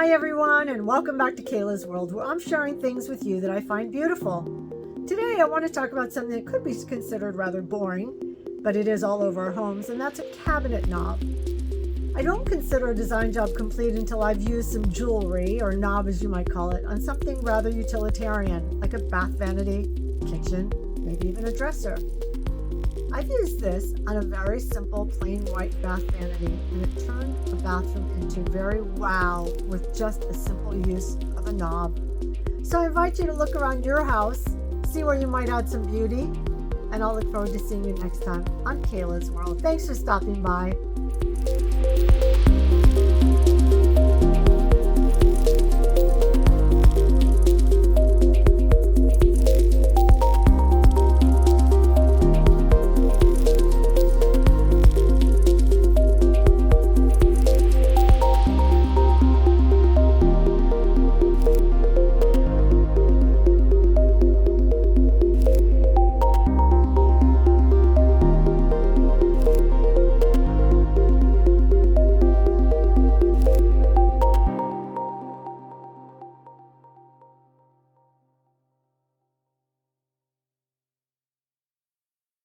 Hi everyone, and welcome back to Kayla's World, where I'm sharing things with you that I find beautiful. Today I want to talk about something that could be considered rather boring, but it is all over our homes, and that's a cabinet knob. I don't consider a design job complete until I've used some jewelry, or knob as you might call it, on something rather utilitarian, like a bath vanity, kitchen, maybe even a dresser. I've used this on a very simple plain white bath vanity, and it turned the bathroom into very wow with just a simple use of a knob. So I invite you to look around your house, see where you might add some beauty, and I'll look forward to seeing you next time on Kayla's World. Thanks for stopping by.